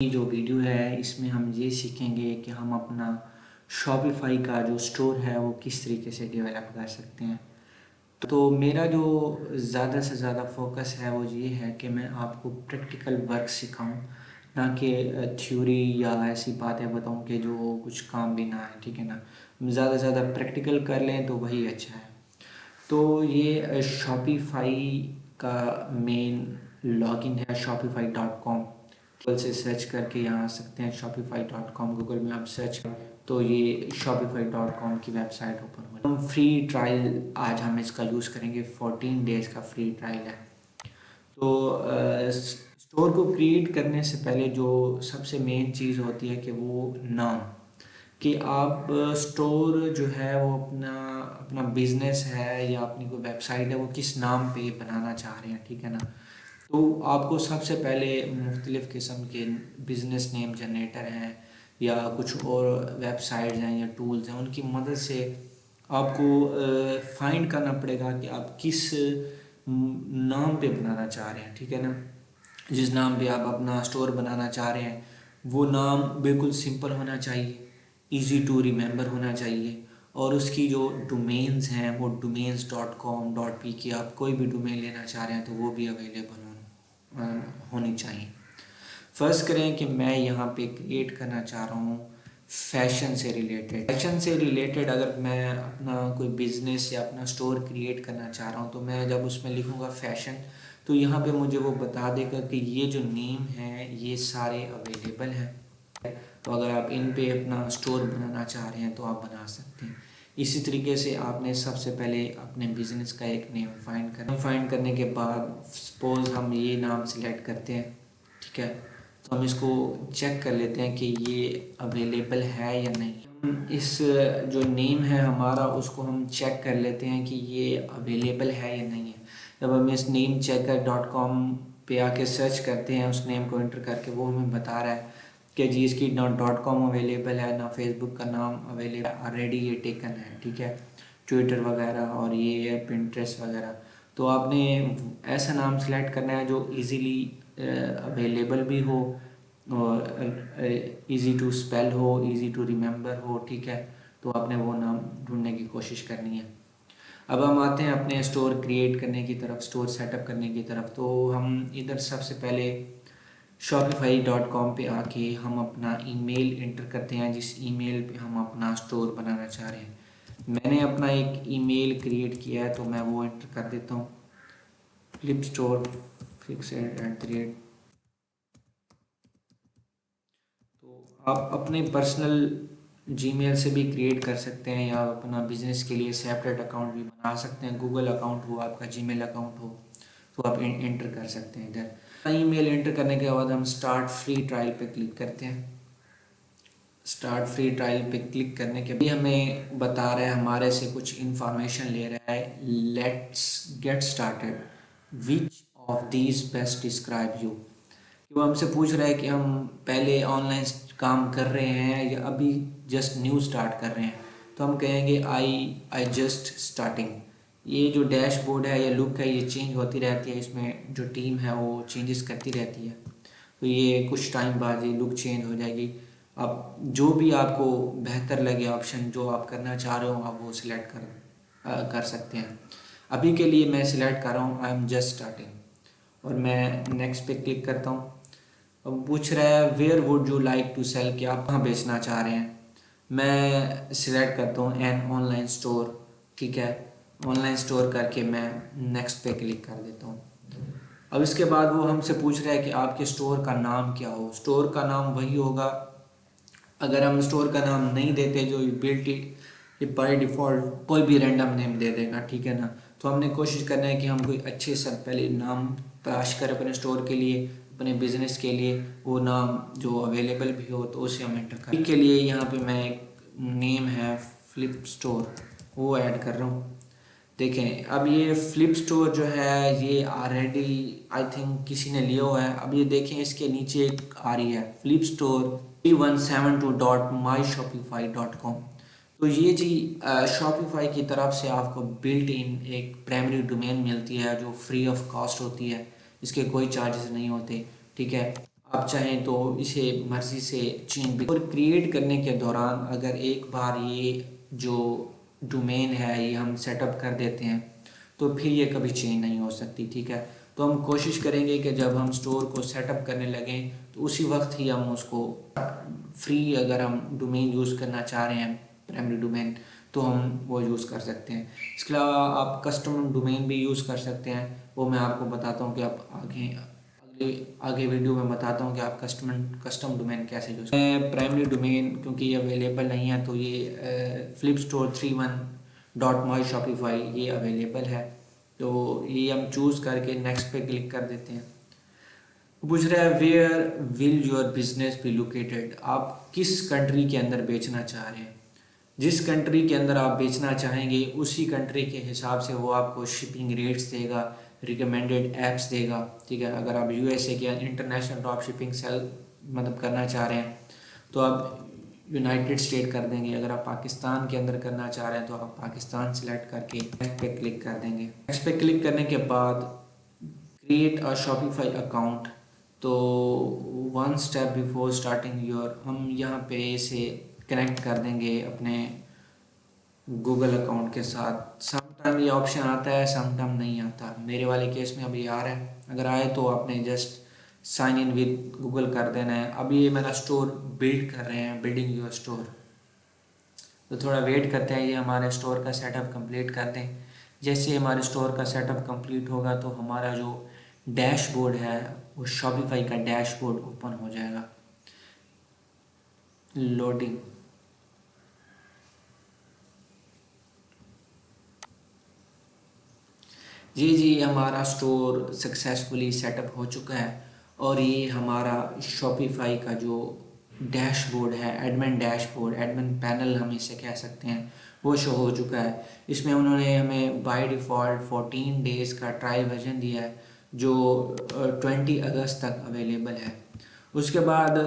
ये जो वीडियो है इसमें हम ये सीखेंगे कि हम अपना शॉपिफाई का जो स्टोर है वो किस तरीके से डेवलप कर सकते हैं। तो मेरा जो ज़्यादा से ज़्यादा फोकस है वो ये है कि मैं आपको प्रैक्टिकल वर्क सिखाऊं, ना कि थ्योरी या ऐसी बातें बताऊं कि जो कुछ काम भी ना है। ठीक है ना, ज़्यादा से ज़्यादा प्रैक्टिकल कर लें तो वही अच्छा है। तो ये शॉपिफाई का मेन लॉगिन है shopify.com। गूगल से सर्च करके यहाँ आ सकते हैं shopify.com। गूगल में आप सर्च करें तो ये shopify.com की वेबसाइट ओपन हो। हम फ्री ट्रायल आज हम इसका यूज़ करेंगे, 14 डेज़ का फ्री ट्रायल है। तो स्टोर को क्रिएट करने से पहले जो सबसे मेन चीज़ होती है कि वो नाम, कि आप स्टोर जो है वो अपना अपना बिजनेस है या अपनी कोई वेबसाइट है वो किस नाम पे बनाना चाह रहे हैं। ठीक है ना, तो आपको सबसे पहले मुख्तलिफ़ किस्म के बिज़नेस नेम जनरेटर हैं या कुछ और वेबसाइट्स हैं या टूल्स हैं, उनकी मदद से आपको फाइंड करना पड़ेगा कि आप किस नाम पे बनाना चाह रहे हैं। ठीक है ना, जिस नाम पे आप अपना स्टोर बनाना चाह रहे हैं वो नाम बिल्कुल सिंपल होना चाहिए, इजी टू रिमेंबर होना चाहिए, और उसकी जो डोमेन्स हैं वो domains.com.pk, आप कोई भी डोमेन लेना चाह रहे हैं तो वो भी अवेलेबल होनी चाहिए। फ़र्ज़ करें कि मैं यहाँ पे क्रिएट करना चाह रहा हूँ फैशन से रिलेटेड अगर मैं अपना कोई बिज़नेस या अपना स्टोर क्रिएट करना चाह रहा हूँ तो मैं जब उसमें लिखूँगा फैशन तो यहाँ पे मुझे वो बता देगा कि ये जो नेम है ये सारे अवेलेबल हैं। तो अगर आप इन पे अपना स्टोर बनाना चाह रहे हैं तो आप बना सकते हैं। इसी तरीके से आपने सबसे पहले अपने बिज़नेस का एक नेम फाइंड करने के बाद सपोज़ हम ये नाम सिलेक्ट करते हैं। ठीक है, तो हम इसको चेक कर लेते हैं कि ये अवेलेबल है या नहीं। इस जो नेम है हमारा उसको हम चेक कर लेते हैं कि ये अवेलेबल है या नहीं है। जब हम इस नेम चेकर .com पे आके सर्च करते हैं, उस नेम को एंटर करके वो हमें बता रहा है कि जी इसकी ना .com अवेलेबल है ना फेसबुक का नाम अवेलेबल, ऑलरेडी ये टेकन है। ठीक है, ट्विटर वगैरह और ये है पिंटरेस्ट वगैरह। तो आपने ऐसा नाम सेलेक्ट करना है जो इजीली अवेलेबल भी हो और इजी टू स्पेल हो, इजी टू रिमेंबर हो। ठीक है, तो आपने वो नाम ढूंढने की कोशिश करनी है। अब हम आते हैं अपने स्टोर क्रिएट करने की तरफ, स्टोर सेटअप करने की तरफ। तो हम इधर सबसे पहले shopify.com पे आके हम अपना ईमेल एंटर करते हैं जिस ईमेल पे हम अपना स्टोर बनाना चाह रहे हैं। मैंने अपना एक ईमेल क्रिएट किया है तो मैं वो एंटर कर देता हूँ, flipstore@। तो आप अपने पर्सनल जीमेल से भी क्रिएट कर सकते हैं या अपना बिजनेस के लिए सेपरेट अकाउंट भी बना सकते हैं। गूगल अकाउंट हो, आपका जीमेल अकाउंट हो, तो आप एंटर कर सकते हैं इधर। ईमेल एंटर करने के बाद हम स्टार्ट फ्री ट्रायल पे क्लिक करते हैं। स्टार्ट फ्री ट्रायल पे क्लिक करने के बाद हमें बता रहा है, हमारे से कुछ इंफॉर्मेशन ले रहा है। Let's get started, which of these best describe you. वो हमसे पूछ रहा है कि हम पहले ऑनलाइन काम कर रहे हैं या अभी जस्ट न्यू स्टार्ट कर रहे हैं। तो हम कहेंगे आई जस्ट स्टार्टिंग। ये जो डैशबोर्ड है या लुक है ये चेंज होती रहती है, इसमें जो टीम है वो चेंजेस करती रहती है, तो ये कुछ टाइम बाद ये लुक चेंज हो जाएगी। आप जो भी आपको बेहतर लगे ऑप्शन जो आप करना चाह रहे हो आप वो सिलेक्ट कर सकते हैं। अभी के लिए मैं सिलेक्ट कर रहा हूँ आई एम जस्ट स्टार्टिंग और मैं नेक्स्ट पे क्लिक करता हूँ। अब पूछ रहा है where would you like to sell, कि आप कहाँ बेचना चाह रहे हैं। मैं सिलेक्ट करता हूँ एन ऑनलाइन स्टोर। ठीक है, ऑनलाइन स्टोर करके मैं नेक्स्ट पे क्लिक कर देता हूँ। अब इसके बाद वो हमसे पूछ रहा है कि आपके स्टोर का नाम क्या हो। स्टोर का नाम वही होगा, अगर हम स्टोर का नाम नहीं देते जो बिल्ट ये बाय डिफ़ॉल्ट कोई भी रैंडम नेम दे देगा। ठीक है ना, तो हमने कोशिश करना है कि हम कोई अच्छे से पहले नाम तलाश करें अपने स्टोर के लिए, अपने बिजनेस के लिए, वो नाम जो अवेलेबल भी हो तो उसे हम एंटर करें। के लिए यहाँ पे मैं एक नेम है फ्लिप स्टोर वो ऐड कर रहा हूँ। देखें अब ये फ्लिप स्टोर जो है ये ऑलरेडी आई थिंक किसी ने लिया हुआ है। अब ये देखें इसके नीचे एक आ रही है फ्लिप स्टोर 3172.myshopify.com। तो ये जी शॉपिफाई की तरफ से आपको बिल्ट इन एक प्राइमरी डोमेन मिलती है जो फ्री ऑफ कॉस्ट होती है, इसके कोई चार्जेस नहीं होते। ठीक है, आप चाहें तो इसे मर्ज़ी से चेंज भी। और क्रिएट करने के दौरान अगर एक बार ये जो डोमेन है ये हम सेटअप कर देते हैं तो फिर ये कभी चेंज नहीं हो सकती, ठीक है। तो हम कोशिश करेंगे कि जब हम स्टोर को सेटअप करने लगें तो उसी वक्त ही हम उसको फ्री, अगर हम डोमेन यूज़ करना चाह रहे हैं प्राइमरी डोमेन, तो हम वो यूज़ कर सकते हैं। इसके अलावा आप कस्टम डोमेन भी यूज़ कर सकते हैं, वो मैं आपको बताता हूँ कि आप आगे वीडियो में बताता हूँ कि आप कस्टम डोमेन कैसे यूज़ करें। प्राइमरी डोमेन क्योंकि ये अवेलेबल नहीं है तो ये फ्लिप स्टोर 31.my shopify ये अवेलेबल है, तो ये हम चूज़ करके नेक्स्ट पे क्लिक कर देते हैं। पूछ रहा है where will your business be located, आप किस कंट्री के अंदर बेचना चाह रहे हैं। जिस कंट्री के अंदर आप बेचना चाहेंगे उसी कंट्री के हिसाब से वो आपको शिपिंग रेट्स देगा, रिकमेंडेड ऐप्स देगा, ठीक है। अगर आप यूएसए के इंटरनेशनल ड्रॉप शिपिंग सेल मतलब करना चाह रहे हैं तो आप यूनाइटेड स्टेट कर देंगे। अगर आप पाकिस्तान के अंदर करना चाह रहे हैं तो आप पाकिस्तान सेलेक्ट करके नेक्स्ट पे क्लिक कर देंगे। नेक्स्ट पे क्लिक करने के बाद क्रिएट अ शॉपिफाई अकाउंट, तो one step before starting your, हम यहाँ पे इसे कनेक्ट कर देंगे अपने गूगल अकाउंट के साथ। सम टाइम ये ऑप्शन आता है, सम टाइम नहीं आता। मेरे वाले केस में अभी आ रहा है, अगर आए तो आपने just sign in with Google कर देना है। अभी ये मेरा स्टोर बिल्ड कर रहे हैं, बिल्डिंग योर स्टोर, तो थोड़ा वेट करते हैं ये हमारे स्टोर का सेटअप कंप्लीट कर दें। जैसे हमारे स्टोर का सेटअप कंप्लीट होगा तो हमारा जो डैशबोर्ड है वो शॉपिफाई का डैशबोर्ड ओपन हो जाएगा। लोडिंग, जी हमारा स्टोर सक्सेसफुली सेटअप हो चुका है और ये हमारा शॉपिफाई का जो डैशबोर्ड है, एडमिन डैशबोर्ड, एडमिन पैनल हम इसे कह सकते हैं, वो शो हो चुका है। इसमें उन्होंने हमें बाय डिफ़ॉल्ट 14 डेज़ का ट्रायल वर्जन दिया है जो 20 अगस्त तक अवेलेबल है। उसके बाद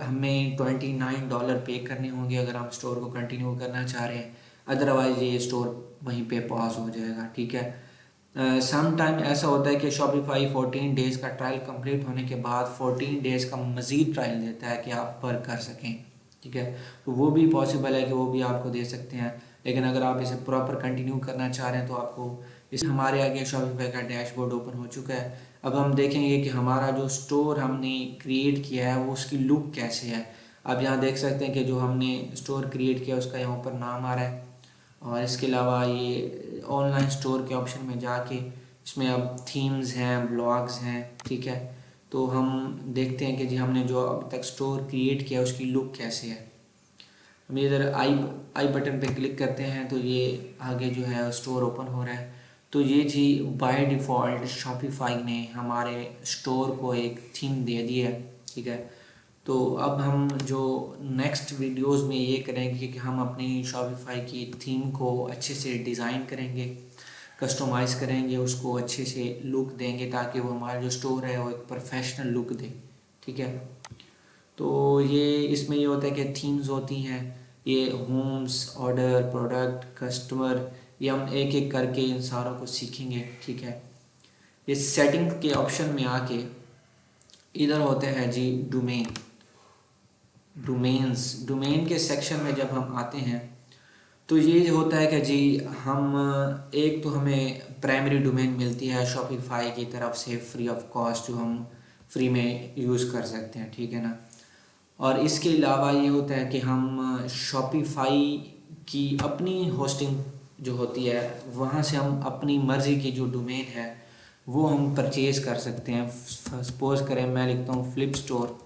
हमें $29 पे करने होंगे अगर हम स्टोर को कंटिन्यू करना चाह रहे हैं, अदरवाइज़ ये स्टोर वहीं पे पॉज हो जाएगा, ठीक है। सम टाइम ऐसा होता है कि शॉपिफाई 14 डेज़ का ट्रायल कंप्लीट होने के बाद 14 डेज़ का मज़ीद ट्रायल देता है कि आप वर्क कर सकें, ठीक है। तो वो भी पॉसिबल है कि वो भी आपको दे सकते हैं, लेकिन अगर आप इसे प्रॉपर कंटिन्यू करना चाह रहे हैं तो आपको इस हमारे आगे शॉपिफाई का डैशबोर्ड ओपन हो चुका है। अब हम देखेंगे कि हमारा जो स्टोर हमने क्रिएट किया है वो उसकी लुक कैसे है। आप यहाँ देख सकते हैं कि जो हमने स्टोर क्रिएट किया उसका यहाँ ऊपर नाम आ रहा है, और इसके अलावा ये ऑनलाइन स्टोर के ऑप्शन में जाके इसमें अब थीम्स हैं, ब्लॉग्स हैं, ठीक है। तो हम देखते हैं कि जी हमने जो अब तक स्टोर क्रिएट किया उसकी लुक कैसे है। हम इधर आई बटन पे क्लिक करते हैं तो ये आगे जो है स्टोर ओपन हो रहा है। तो ये जी बाय डिफ़ॉल्ट शॉपिफाई ने हमारे स्टोर को एक थीम दे दी है, ठीक है। तो अब हम जो नेक्स्ट वीडियोस में ये करेंगे कि हम अपनी शॉपिफाई की थीम को अच्छे से डिज़ाइन करेंगे, कस्टमाइज़ करेंगे, उसको अच्छे से लुक देंगे ताकि वो हमारा जो स्टोर है वो एक प्रोफेशनल लुक दे, ठीक है। तो ये इसमें ये होता है कि थीम्स होती हैं, ये होम्स, ऑर्डर, प्रोडक्ट, कस्टमर, ये हम एक एक करके इन सारों को सीखेंगे, ठीक है। ये सेटिंग के ऑप्शन में आके इधर होते हैं जी डोमेन के सेक्शन में जब हम आते हैं तो ये होता है कि जी हम एक तो हमें प्राइमरी डोमेन मिलती है शॉपिफाई की तरफ से फ्री ऑफ कॉस्ट, जो हम फ्री में यूज़ कर सकते हैं, ठीक है ना। और इसके अलावा ये होता है कि हम शॉपिफाई की अपनी होस्टिंग जो होती है वहाँ से हम अपनी मर्ज़ी की जो डोमेन है वो हम परचेज़ कर सकते हैं। सपोज़ करें मैं लिखता हूँ फ्लिप स्टोर,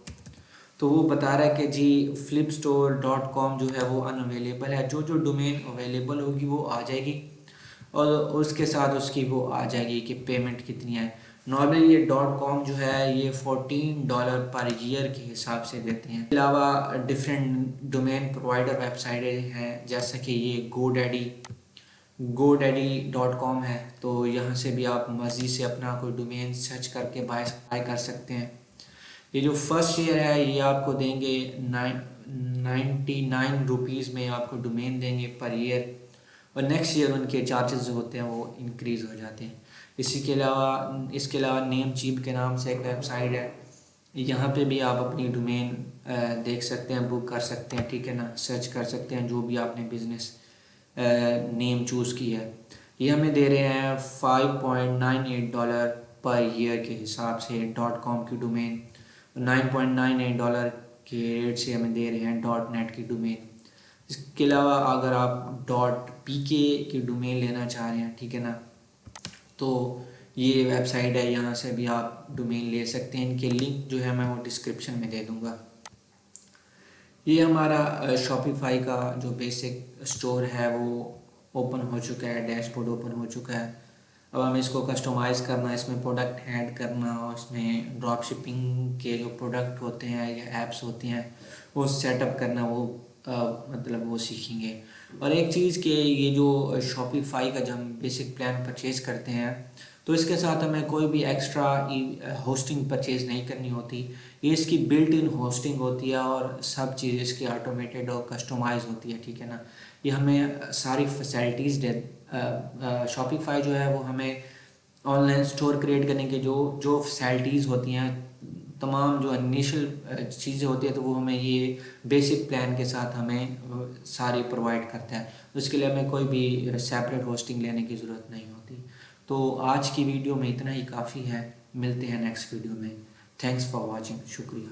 तो वो बता रहा है कि जी flipstore.com जो है वो अनअवेलेबल है। जो जो डोमेन अवेलेबल होगी वो आ जाएगी और उसके साथ उसकी वो आ जाएगी कि पेमेंट कितनी है। नॉर्मली ये .com जो है ये $14 पर ईयर के हिसाब से देते हैं। इसके अलावा डिफरेंट डोमेन प्रोवाइडर वेबसाइटें हैं जैसे कि ये GoDaddy.com है, तो यहाँ से भी आप मर्ज़ी से अपना कोई डोमेन सर्च करके बाय कर सकते हैं। ये जो फर्स्ट ईयर है ये आपको देंगे 99 रुपीज़ में आपको डोमेन देंगे पर ईयर, और नेक्स्ट ईयर उनके चार्जेस जो होते हैं वो इंक्रीज़ हो जाते हैं। इसके अलावा नेम चीप के नाम से एक वेबसाइट है, यहाँ पे भी आप अपनी डोमेन देख सकते हैं, बुक कर सकते हैं, ठीक है ना, सर्च कर सकते हैं जो भी आपने बिज़नेस नेम चूज़ किया है। ये हमें दे रहे हैं $5.98 पर ईयर के हिसाब से .com की डोमेन, $9.98 के रेट से हमें दे रहे हैं .net की डोमेन। इसके अलावा अगर आप .pk की डोमेन लेना चाह रहे हैं, ठीक है ना, तो ये वेबसाइट है, यहाँ से भी आप डोमेन ले सकते हैं। इनके लिंक जो है मैं वो डिस्क्रिप्शन में दे दूँगा। ये हमारा शॉपिफाई का जो बेसिक स्टोर है वो ओपन हो चुका है, डैशबोर्ड ओपन हो चुका है। अब हमें इसको कस्टमाइज़ करना, इसमें प्रोडक्ट ऐड करना और इसमें ड्रॉप शिपिंग के जो प्रोडक्ट होते हैं या एप्स होती हैं वो सेटअप करना, वो मतलब वो सीखेंगे। और एक चीज़ कि ये जो शॉपिफाई का जब हम बेसिक प्लान परचेज़ करते हैं तो इसके साथ हमें कोई भी एक्स्ट्रा होस्टिंग परचेज़ नहीं करनी होती। ये इसकी बिल्ट इन होस्टिंग होती है और सब चीज़ इसकी ऑटोमेटेड और कस्टमाइज होती है, ठीक है ना। ये हमें सारी फैसिलिटीज़ दे, शॉपिफाई जो है वो हमें ऑनलाइन स्टोर क्रिएट करने के जो जो फैसिलिटीज़ होती हैं, तमाम जो इनिशियल चीज़ें होती है, तो वो हमें ये बेसिक प्लान के साथ हमें सारी प्रोवाइड करता है। उसके लिए हमें कोई भी सेपरेट होस्टिंग लेने की ज़रूरत नहीं होती। तो आज की वीडियो में इतना ही काफ़ी है, मिलते हैं नेक्स्ट वीडियो में। थैंक्स फॉर वॉचिंग, शुक्रिया।